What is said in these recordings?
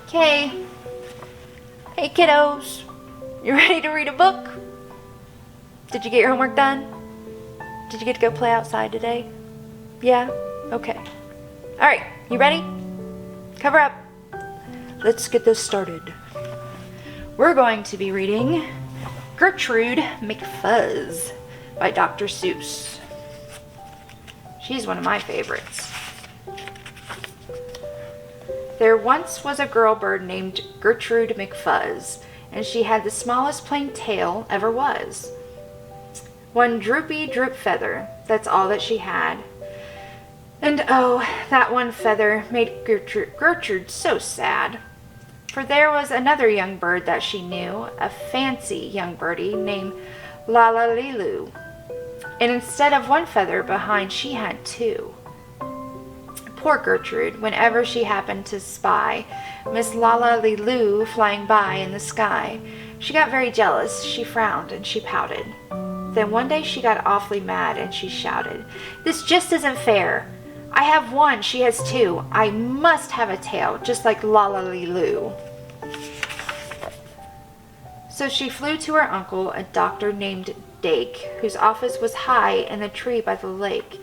Okay. Hey kiddos, you ready to read a book? Did you get your homework done? Did you get to go play outside today? Yeah? Okay. Alright, you ready? Cover up. Let's get this started. We're going to be reading Gertrude McFuzz by Dr. Seuss. She's one of my favorites. There once was a girl bird named Gertrude McFuzz, and she had the smallest plain tail ever was. One droopy droop feather, that's all that she had. And oh, that one feather made Gertrude so sad. For there was another young bird that she knew, a fancy young birdie named Lalalilu. And instead of one feather behind, she had two. Poor Gertrude, whenever she happened to spy Miss Lalalilu flying by in the sky, she got very jealous, she frowned, and she pouted. Then one day she got awfully mad, and she shouted, "This just isn't fair. I have one, she has two. I must have a tail, just like Lalalilu." So she flew to her uncle, a doctor named Dake, whose office was high in the tree by the lake.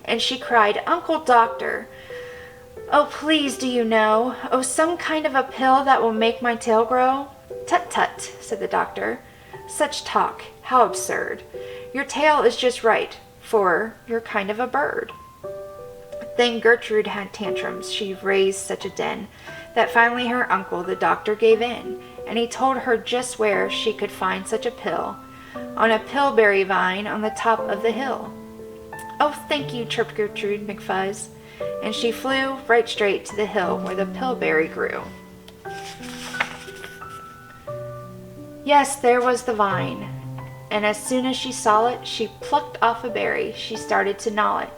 And she cried, "Uncle Doctor, oh please, do you know? Oh, some kind of a pill that will make my tail grow?" "Tut tut," said the doctor. "Such talk, how absurd. Your tail is just right, for you're kind of a bird." Then Gertrude had tantrums. She raised such a din that finally her uncle, the doctor, gave in, and he told her just where she could find such a pill, on a pillberry vine on the top of the hill. "Oh, thank you," chirped Gertrude McFuzz, and she flew right straight to the hill where the pillberry grew. Yes, there was the vine, and as soon as she saw it, she plucked off a berry. She started to gnaw it.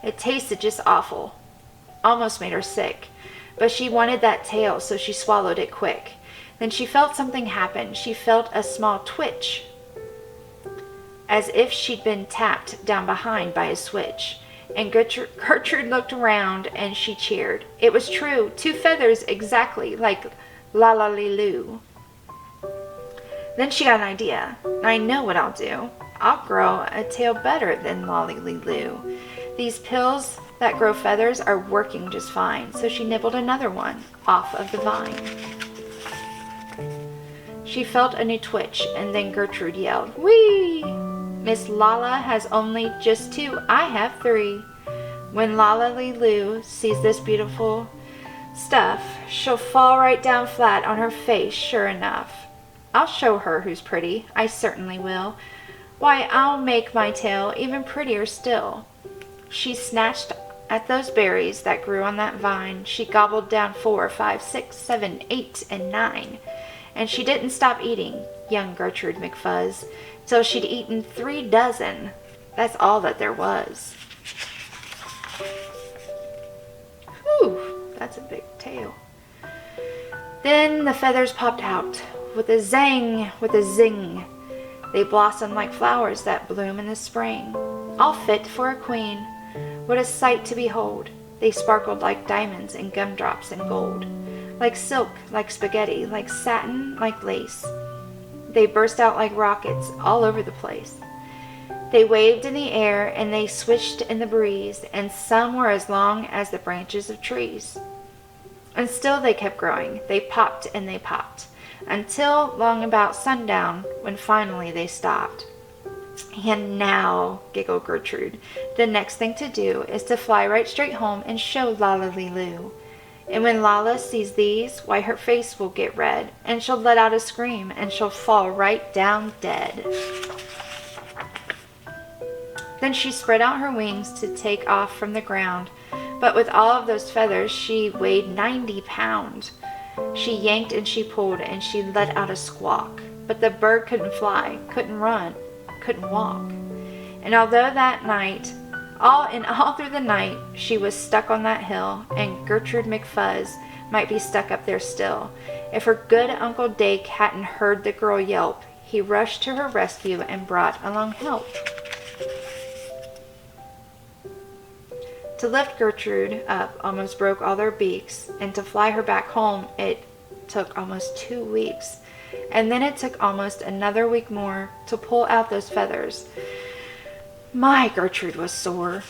It tasted just awful, almost made her sick, but she wanted that tail, so she swallowed it quick. Then she felt something happen. She felt a small twitch, as if she'd been tapped down behind by a switch. And Gertrude looked around and she cheered. It was true, two feathers exactly like Lalalilu. Then she got an idea. "I know what I'll do. I'll grow a tail better than Lalalilu. These pills that grow feathers are working just fine." So she nibbled another one off of the vine. She felt a new twitch, and then Gertrude yelled, "Whee! Miss Lala has only just two. I have three. When Lalalilu sees this beautiful stuff, she'll fall right down flat on her face, sure enough. I'll show her who's pretty. I certainly will. Why, I'll make my tail even prettier still." She snatched at those berries that grew on that vine. She gobbled down 4, 5, 6, 7, 8, and 9. And she didn't stop eating, young Gertrude McFuzz, till she'd eaten 3 dozen. That's all that there was. Whew, that's a big tail. Then the feathers popped out, with a zang, with a zing. They blossomed like flowers that bloom in the spring, all fit for a queen. What a sight to behold! They sparkled like diamonds and gumdrops and gold, like silk, like spaghetti, like satin, like lace. They burst out like rockets all over the place. They waved in the air and they swished in the breeze, and some were as long as the branches of trees. And still they kept growing. They popped and they popped, until long about sundown, when finally they stopped. "And now," giggled Gertrude, "the next thing to do is to fly right straight home and show Lalalilu. And when Lala sees these, why, her face will get red, and she'll let out a scream, and she'll fall right down dead." Then she spread out her wings to take off from the ground, but with all of those feathers she weighed 90 pounds. She yanked and she pulled, and she let out a squawk, but the bird couldn't fly, couldn't run, couldn't walk. And although that night, all through the night, she was stuck on that hill, and Gertrude McFuzz might be stuck up there still, if her good Uncle Dake hadn't heard the girl yelp, he rushed to her rescue and brought along help. To lift Gertrude up almost broke all their beaks, and to fly her back home, it took almost 2 weeks. And then it took almost another week more to pull out those feathers. My Gertrude was sore.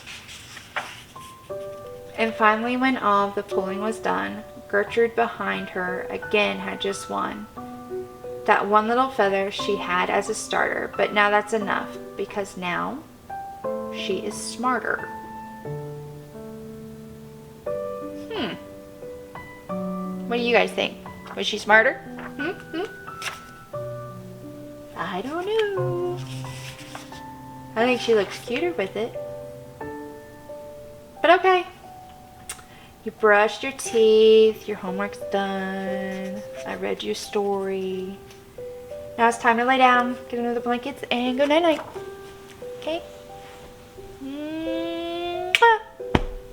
And finally, when all of the pulling was done, Gertrude behind her again had just one. That one little feather she had as a starter, but now that's enough because now she is smarter. What do you guys think? Was she smarter? I don't know. I think she looks cuter with it. But okay. You brushed your teeth, your homework's done, I read you a story. Now it's time to lay down, get under the blankets, and go night-night. Okay?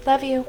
Love you.